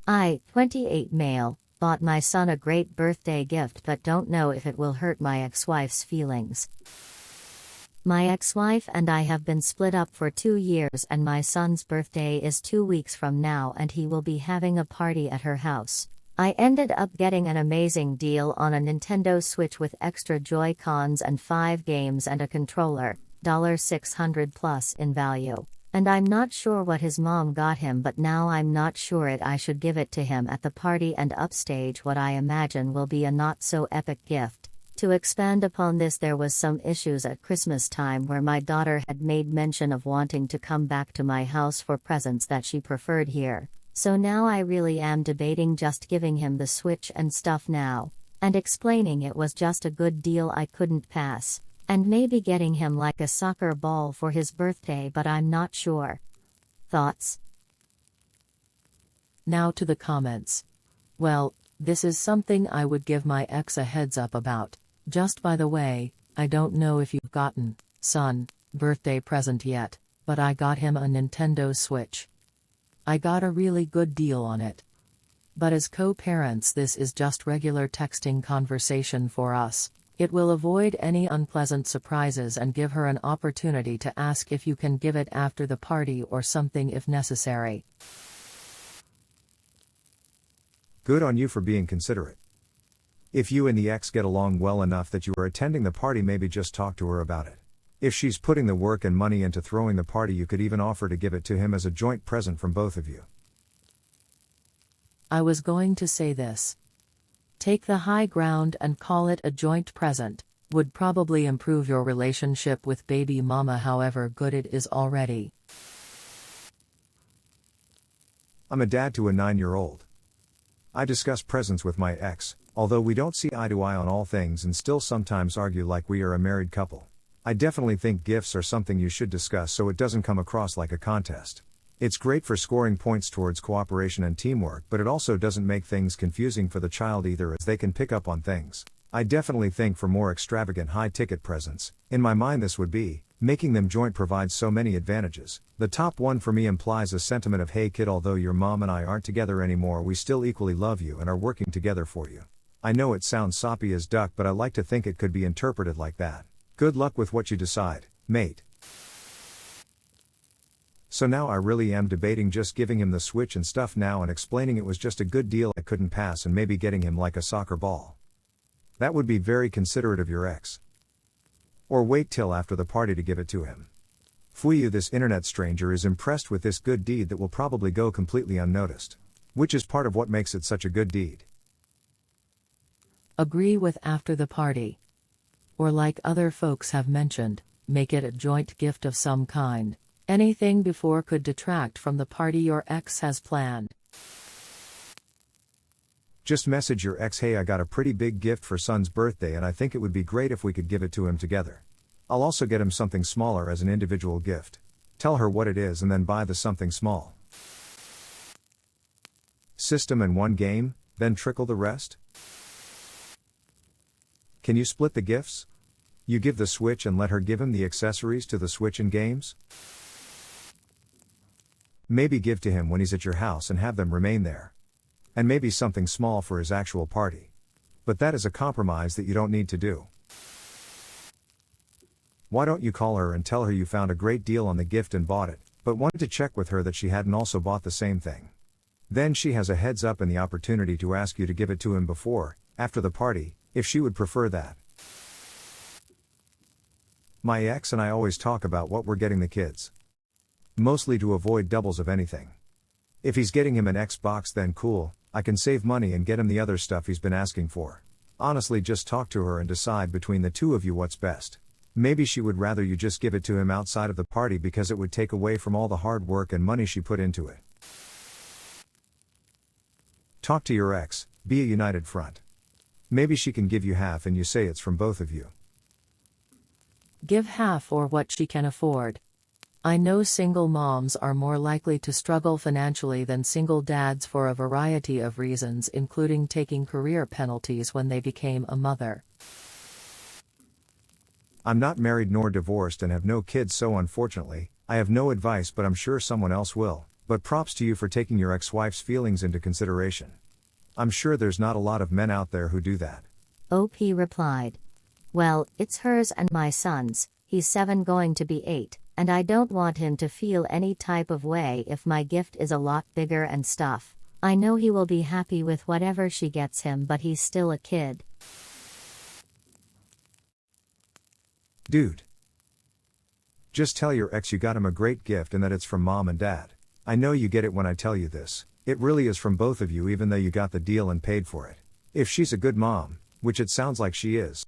I, 28 male, bought my son a great birthday gift but don't know if it will hurt my ex-wife's feelings. My ex-wife and I have been split up for 2 years and my son's birthday is 2 weeks from now and he will be having a party at her house. I ended up getting an amazing deal on a Nintendo Switch with extra Joy-Cons and 5 games and a controller, $600 plus in value. And I'm not sure what his mom got him, but now I'm not sure I should give it to him at the party and upstage what I imagine will be a not so epic gift. To expand upon this, there was some issues at Christmas time where my daughter had made mention of wanting to come back to my house for presents that she preferred here. So now I really am debating just giving him the Switch and stuff now, and explaining it was just a good deal I couldn't pass, and maybe getting him like a soccer ball for his birthday, but I'm not sure. Thoughts? Now to the comments. Well, this is something I would give my ex a heads up about. Just by the way, I don't know if you've gotten, son, birthday present yet, but I got him a Nintendo Switch. I got a really good deal on it. But as co-parents, this is just regular texting conversation for us. It will avoid any unpleasant surprises and give her an opportunity to ask if you can give it after the party or something if necessary. Good on you for being considerate. If you and the ex get along well enough that you are attending the party, maybe just talk to her about it. If she's putting the work and money into throwing the party, you could even offer to give it to him as a joint present from both of you. I was going to say this. Take the high ground and call it a joint present. Would probably improve your relationship with baby mama, however good it is already. I'm a dad to a 9-year-old. I discuss presents with my ex, although we don't see eye to eye on all things and still sometimes argue like we are a married couple. I definitely think gifts are something you should discuss so it doesn't come across like a contest. It's great for scoring points towards cooperation and teamwork, but it also doesn't make things confusing for the child either, as they can pick up on things. I definitely think for more extravagant high-ticket presents, in my mind this would be, making them joint provides so many advantages. The top one for me implies a sentiment of, hey kid, although your mom and I aren't together anymore, we still equally love you and are working together for you. I know it sounds soppy as duck, but I like to think it could be interpreted like that. Good luck with what you decide, mate. So now I really am debating just giving him the Switch and stuff now and explaining it was just a good deal I couldn't pass, and maybe getting him like a soccer ball. That would be very considerate of your ex. Or wait till after the party to give it to him. Fuyu, this internet stranger is impressed with this good deed that will probably go completely unnoticed. Which is part of what makes it such a good deed. Agree with after the party. Or like other folks have mentioned, make it a joint gift of some kind. Anything before could detract from the party your ex has planned. Just message your ex, hey, I got a pretty big gift for son's birthday and I think it would be great if we could give it to him together. I'll also get him something smaller as an individual gift. Tell her what it is and then buy the something small. System and one game, then trickle the rest? Can you split the gifts? You give the Switch and let her give him the accessories to the Switch and games? Maybe give to him when he's at your house and have them remain there. And maybe something small for his actual party. But that is a compromise that you don't need to do. Why don't you call her and tell her you found a great deal on the gift and bought it, but wanted to check with her that she hadn't also bought the same thing. Then she has a heads up and the opportunity to ask you to give it to him before, after the party, if she would prefer that. My ex and I always talk about what we're getting the kids. Mostly to avoid doubles of anything. If he's getting him an Xbox, then cool, I can save money and get him the other stuff he's been asking for. Honestly, just talk to her and decide between the two of you what's best. Maybe she would rather you just give it to him outside of the party because it would take away from all the hard work and money she put into it. Talk to your ex, be a united front. Maybe she can give you half and you say it's from both of you. Give half or what she can afford. I know single moms are more likely to struggle financially than single dads for a variety of reasons, including taking career penalties when they became a mother. I'm not married nor divorced and have no kids, so unfortunately, I have no advice, but I'm sure someone else will. but props to you for taking your ex-wife's feelings into consideration. I'm sure there's not a lot of men out there who do that. OP replied. Well, it's hers and my son's, he's 7 going to be 8, and I don't want him to feel any type of way if my gift is a lot bigger and stuff. I know he will be happy with whatever she gets him, but he's still a kid. Dude. Just tell your ex you got him a great gift and that it's from mom and dad. I know you get it when I tell you this. It really is from both of you even though you got the deal and paid for it. If she's a good mom, which it sounds like she is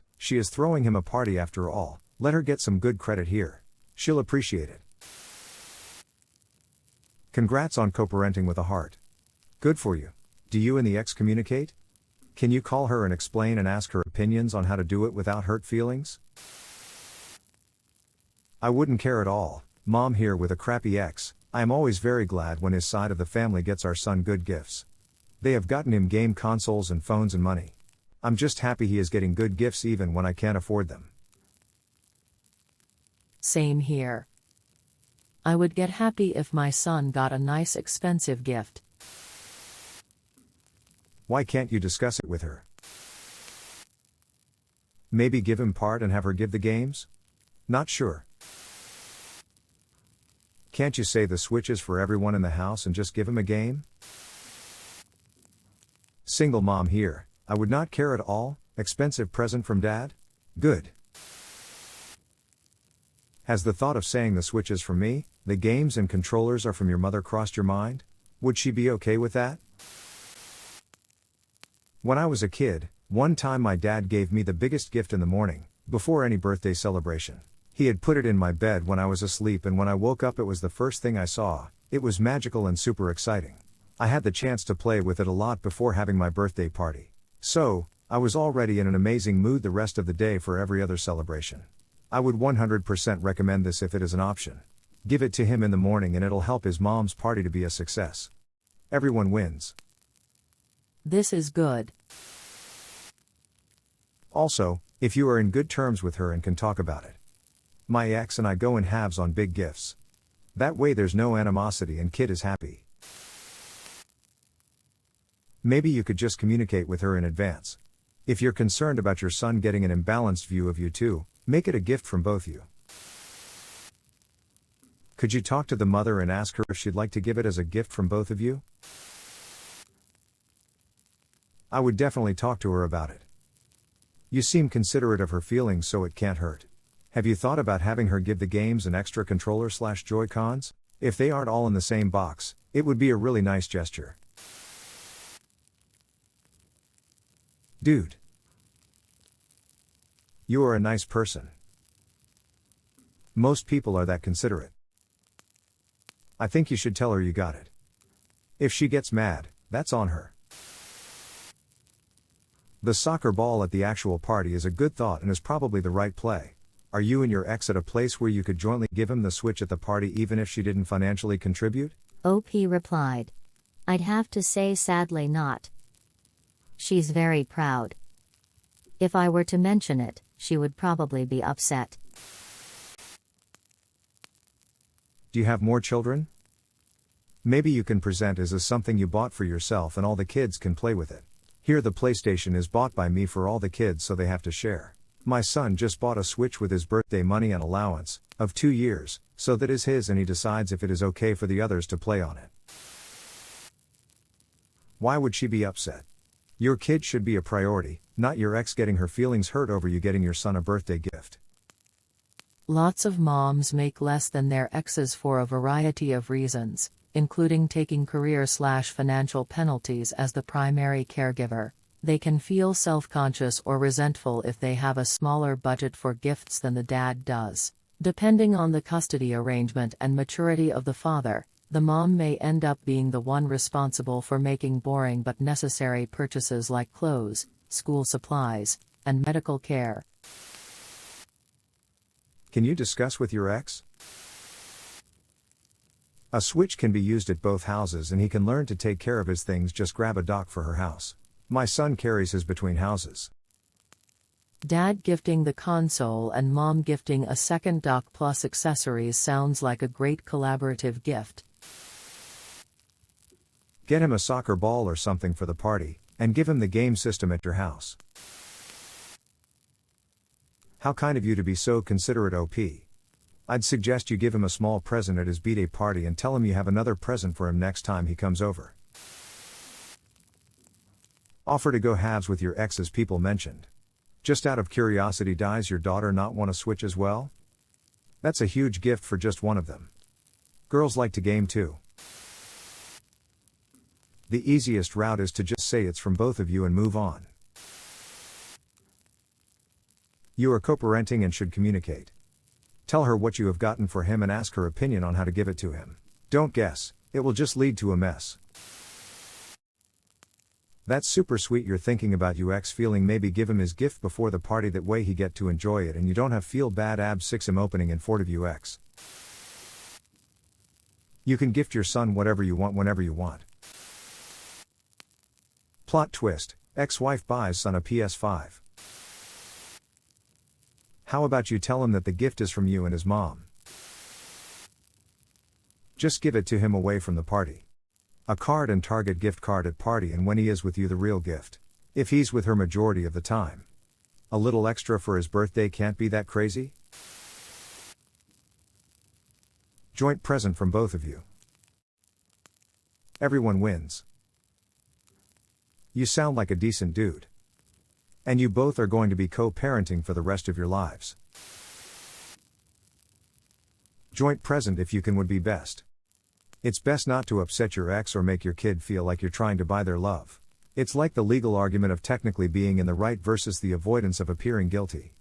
throwing him a party after all. Let her get some good credit here. She'll appreciate it. Congrats on co-parenting with a heart. Good for you. Do you and the ex communicate? Can you call her and explain and ask her opinions on how to do it without hurt feelings? I wouldn't care at all. Mom here with a crappy ex. I am always very glad when his side of the family gets our son good gifts. They have gotten him game consoles and phones and money. I'm just happy he is getting good gifts even when I can't afford them. Same here. I would get happy if my son got a nice expensive gift. Why can't you discuss it with her? Maybe give him part and have her give the games? Not sure. Can't you say the Switch is for everyone in the house and just give him a game? Single mom here. I would not care at all. Expensive present from dad? Good. Has the thought of saying the Switch is from me, the games and controllers are from your mother crossed your mind? Would she be okay with that? When I was a kid, one time my dad gave me the biggest gift in the morning, before any birthday celebration. He had put it in my bed when I was asleep, and when I woke up it was the first thing I saw. It was magical and super exciting. I had the chance to play with it a lot before having my birthday party. So, I was already in an amazing mood the rest of the day for every other celebration. I would 100% recommend this if it is an option. Give it to him in the morning and it'll help his mom's party to be a success. Everyone wins. This is good. Also, if you are in good terms with her and can talk about it. My ex and I go in halves on big gifts. That way there's no animosity and kid is happy. Maybe you could just communicate with her in advance. If you're concerned about your son getting an imbalanced view of you two, make it a gift from both you. Could you talk to the mother and ask her if she'd like to give it as a gift from both of you? I would definitely talk to her about it. You seem considerate of her feelings, so it can't hurt. Have you thought about having her give the games an extra controller/Joy-Cons? If they aren't all in the same box, it would be a really nice gesture. Dude. You are a nice person. Most people are that considerate. I think you should tell her you got it. If she gets mad, that's on her. The soccer ball at the actual party is a good thought and is probably the right play. Are you and your ex at a place where you could jointly give him the Switch at the party even if she didn't financially contribute? OP replied. I'd have to say sadly not. She's very proud. If I were to mention it, she would probably be upset. Do you have more children? Maybe you can present as something you bought for yourself and all the kids can play with it. Here the PlayStation is bought by me for all the kids so they have to share. My son just bought a Switch with his birthday money and allowance, of 2 years, so that is his and he decides if it is okay for the others to play on it. Why would she be upset? Your kid should be a priority, not your ex getting her feelings hurt over you getting your son a birthday gift. Lots of moms make less than their exes for a variety of reasons, including taking career/financial penalties as the primary caregiver. They can feel self-conscious or resentful if they have a smaller budget for gifts than the dad does. Depending on the custody arrangement and maturity of the father, the mom may end up being the one responsible for making boring but necessary purchases like clothes, school supplies, and medical care. Can you discuss with your ex? A Switch can be used at both houses and he can learn to take care of his things. Just grab a dock for her house. My son carries his between houses. Dad gifting the console and mom gifting a second dock plus accessories sounds like a great collaborative gift. Get him a soccer ball or something for the party, and give him the game system at your house. How kind of you to be so considerate, OP. I'd suggest you give him a small present at his b-day party and tell him you have another present for him next time he comes over. Offer to go halves with your ex as people mentioned. Just out of curiosity, does your daughter not want to switch as well? That's a huge gift for just one of them. Girls like to game too. The easiest route is to just say it's from both of you and move on. You are co-parenting and should communicate. Tell her what you have gotten for him and ask her opinion on how to give it to him. Don't guess, it will just lead to a mess. That's super sweet you're thinking about your ex feeling. Maybe give him his gift before the party, that way he get to enjoy it and you don't have feel bad. Ab 6 him opening in Fort of UX. You can gift your son whatever you want whenever you want. Plot twist, ex-wife buys son a PS5. How about you tell him that the gift is from you and his mom? Just give it to him away from the party. A card and Target gift card at party, and when he is with you, the real gift. If he's with her majority of the time. A little extra for his birthday can't be that crazy? Joint present from both of you. Everyone wins. You sound like a decent dude. And you both are going to be co-parenting for the rest of your lives. Joint present if you can would be best. It's best not to upset your ex or make your kid feel like you're trying to buy their love. It's like the legal argument of technically being in the right versus the avoidance of appearing guilty.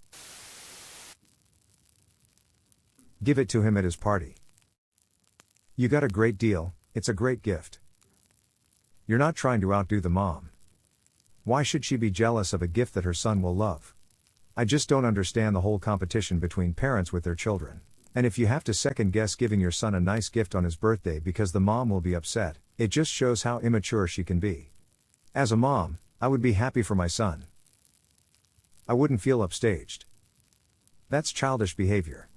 Give it to him at his party. You got a great deal, it's a great gift. You're not trying to outdo the mom. Why should she be jealous of a gift that her son will love? I just don't understand the whole competition between parents with their children. And if you have to second guess giving your son a nice gift on his birthday because the mom will be upset, it just shows how immature she can be. As a mom, I would be happy for my son. I wouldn't feel upstaged. That's childish behavior.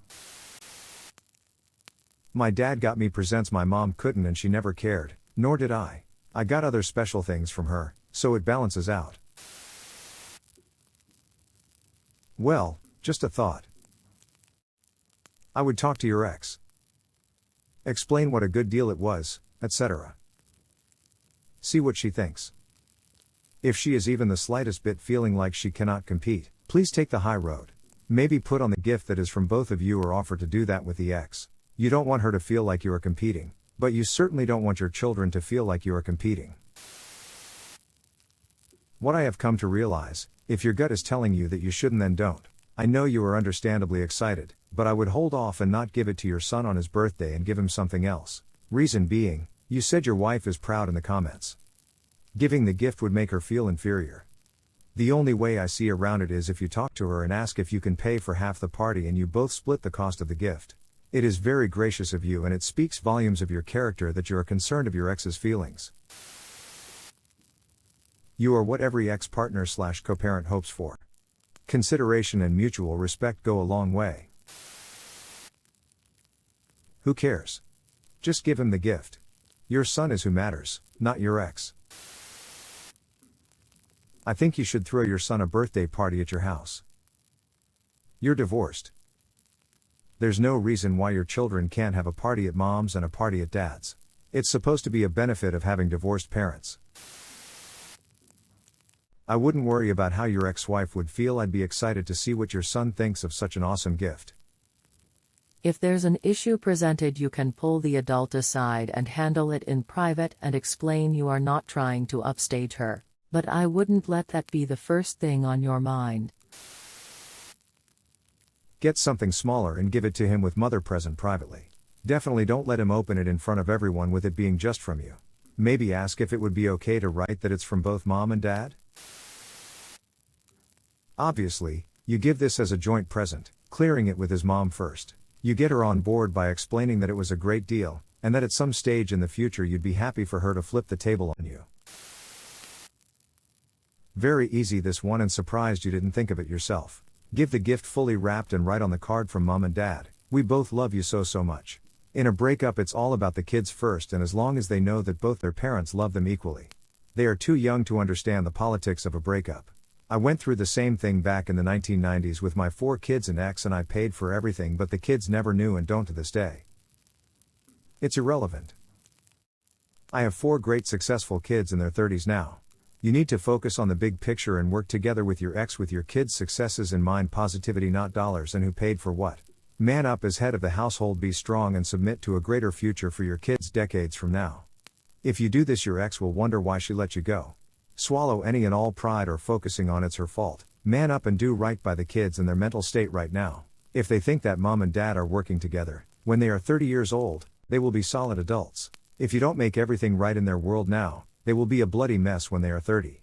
My dad got me presents my mom couldn't and she never cared, nor did I. I got other special things from her, so it balances out. Well, just a thought. I would talk to your ex. Explain what a good deal it was, etc. See what she thinks. If she is even the slightest bit feeling like she cannot compete, please take the high road. Maybe put on the gift that is from both of you or offer to do that with the ex. You don't want her to feel like you are competing, but you certainly don't want your children to feel like you are competing. What I have come to realize, if your gut is telling you that you shouldn't, then don't. I know you are understandably excited, but I would hold off and not give it to your son on his birthday and give him something else. Reason being, you said your wife is proud in the comments. Giving the gift would make her feel inferior. The only way I see around it is if you talk to her and ask if you can pay for half the party and you both split the cost of the gift. It is very gracious of you and it speaks volumes of your character that you are concerned of your ex's feelings. You are what every ex-partner / co-parent hopes for. Consideration and mutual respect go a long way. Who cares? Just give him the gift. Your son is who matters, not your ex. I think you should throw your son a birthday party at your house. You're divorced. There's no reason why your children can't have a party at mom's and a party at dad's. It's supposed to be a benefit of having divorced parents. I wouldn't worry about how your ex-wife would feel. I'd be excited to see what your son thinks of such an awesome gift. If there's an issue presented, you can pull the adult aside and handle it in private and explain you are not trying to upstage her, but I wouldn't let that be the first thing on your mind. Get something smaller and give it to him with mother present privately. Definitely don't let him open it in front of everyone with it being just from you. Maybe ask if it would be okay to write that it's from both mom and dad. Obviously, you give this as a joint present, clearing it with his mom first. You get her on board by explaining that it was a great deal, and that at some stage in the future you'd be happy for her to flip the table on you. Very easy this one, and surprised you didn't think of it yourself. Give the gift fully wrapped and write on the card from mom and dad, "We both love you so much. In a breakup, it's all about the kids first, and as long as they know that both their parents love them equally. They are too young to understand the politics of a breakup. I went through the same thing back in the 1990s with my 4 kids and ex, and I paid for everything, but the kids never knew and don't to this day. It's irrelevant. I have 4 great successful kids in their 30s now. You need to focus on the big picture and work together with your ex with your kids' successes in mind, positivity not dollars, and who paid for what. Man up as head of the household, be strong and submit to a greater future for your kids decades from now. If you do this, your ex will wonder why she let you go. Swallow any and all pride or focusing on it's her fault. Man up and do right by the kids and their mental state right now. If they think that mom and dad are working together, when they are 30 years old, they will be solid adults. If you don't make everything right in their world now, they will be a bloody mess when they are 30.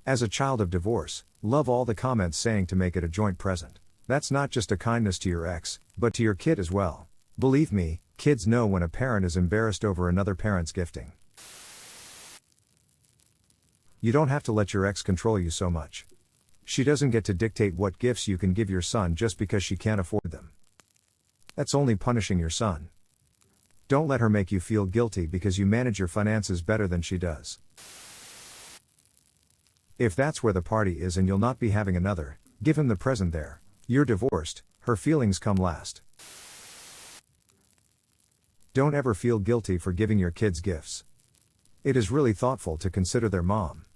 As a child of divorce, love all the comments saying to make it a joint present. That's not just a kindness to your ex, but to your kid as well. Believe me, kids know when a parent is embarrassed over another parent's gifting. You don't have to let your ex control you so much. She doesn't get to dictate what gifts you can give your son just because she can't afford them. That's only punishing your son. Don't let her make you feel guilty because you manage your finances better than she does. If that's where the party is and you'll not be having another, give him the present there. You're divorced, her feelings come last. Don't ever feel guilty for giving your kids gifts. It is really thoughtful to consider their mom.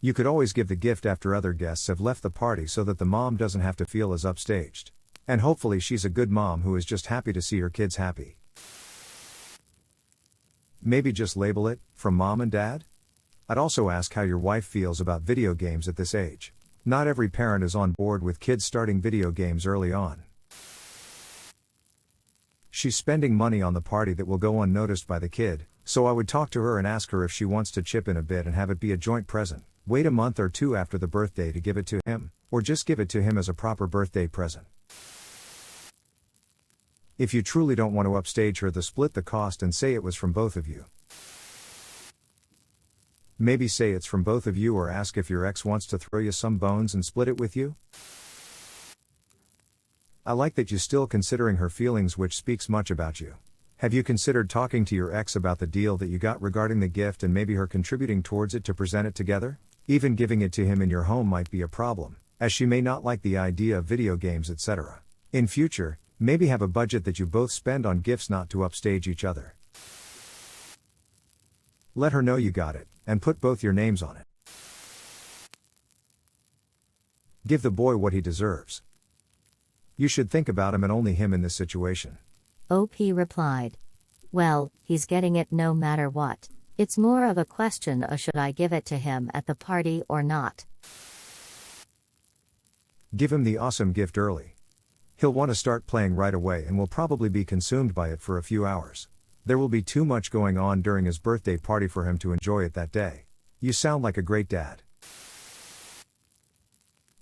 You could always give the gift after other guests have left the party so that the mom doesn't have to feel as upstaged. And hopefully she's a good mom who is just happy to see her kids happy. Maybe just label it, from mom and dad? I'd also ask how your wife feels about video games at this age. Not every parent is on board with kids starting video games early on. She's spending money on the party that will go unnoticed by the kid, so I would talk to her and ask her if she wants to chip in a bit and have it be a joint present. Wait a month or 2 after the birthday to give it to him, or just give it to him as a proper birthday present. If you truly don't want to upstage her, split the cost and say it was from both of you. Maybe say it's from both of you, or ask if your ex wants to throw you some bones and split it with you. I like that you're still considering her feelings, which speaks much about you. Have you considered talking to your ex about the deal that you got regarding the gift and maybe her contributing towards it to present it together? Even giving it to him in your home might be a problem, as she may not like the idea of video games, etc. In future, maybe have a budget that you both spend on gifts, not to upstage each other. Let her know you got it, and put both your names on it. Give the boy what he deserves. You should think about him and only him in this situation. OP replied. Well, he's getting it no matter what. It's more of a question of should I give it to him at the party or not. Give him the awesome gift early. He'll want to start playing right away and will probably be consumed by it for a few hours. There will be too much going on during his birthday party for him to enjoy it that day. You sound like a great dad.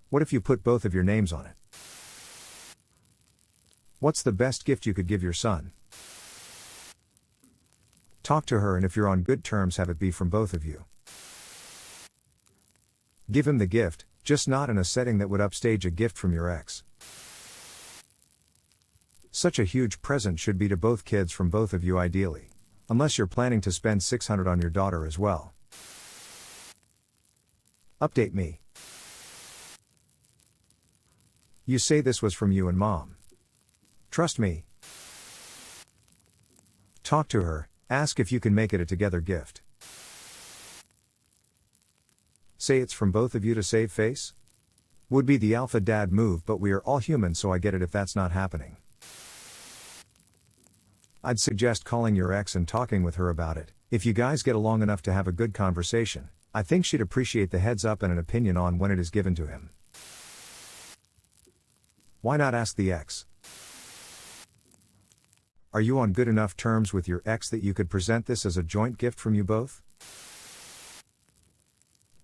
What if you put both of your names on it? What's the best gift you could give your son? Talk to her, and if you're on good terms, have it be from both of you. Give him the gift, just not in a setting that would upstage a gift from your ex. Such a huge present should be to both kids from both of you ideally. Unless you're planning to spend $600 on your daughter as well. Update me. You say this was from you and mom. Trust me. Talk to her, ask if you can make it a together gift. Say it's from both of you to save face? Would be the alpha dad move, but we are all human, so I get it if that's not happening. I'd suggest calling your ex and talking with her about it. If you guys get along enough to have a good conversation, I think she'd appreciate the heads up and an opinion on when it is given to him. Why not ask the ex? Are you on good enough terms with your ex that you could present this as a joint gift from you both?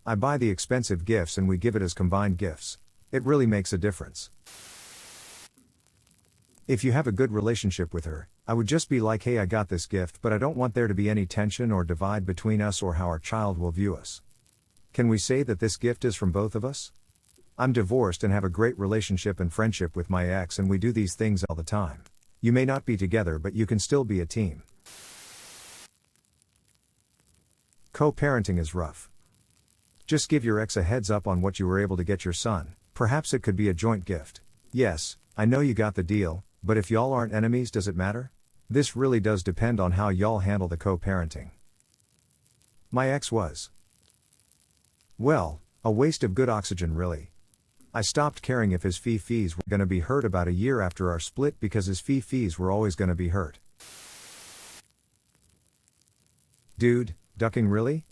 I buy the expensive gifts and we give it as combined gifts. It really makes a difference. If you have a good relationship with her, I would just be like, hey, I got this gift, but I don't want there to be any tension or divide between us or how our child will view us. Can we say that this gift is from both of us? I'm divorced and have a great relationship and friendship with my ex, and we do these things all the time. You may not be together, but you can still be a team. Co-parenting is rough. Just give your ex a heads up on what you were able to get your son. Perhaps it could be a joint gift. Yes, I know you got the deal, but if y'all aren't enemies, does it matter? This really does depend on how y'all handle the co-parenting. My ex was, well, a waste of good oxygen, really. I stopped caring if his fees were gonna be hurt about a year after our split because his fees were always gonna be hurt. Dude, ducking really?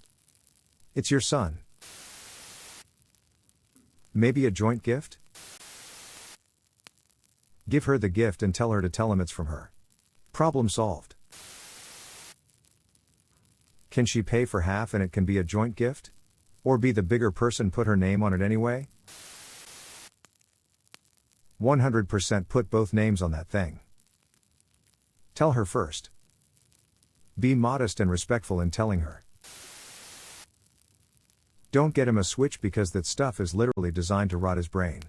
It's your son. Maybe a joint gift? Give her the gift and tell her to tell him it's from her. Problem solved. Can she pay for half and it can be a joint gift? Or be the bigger person, put her name on it anyway? 100% put both names on that thing. Tell her first. Be modest and respectful in telling her. Don't get him a Switch because that stuff is literally designed to rot his brain.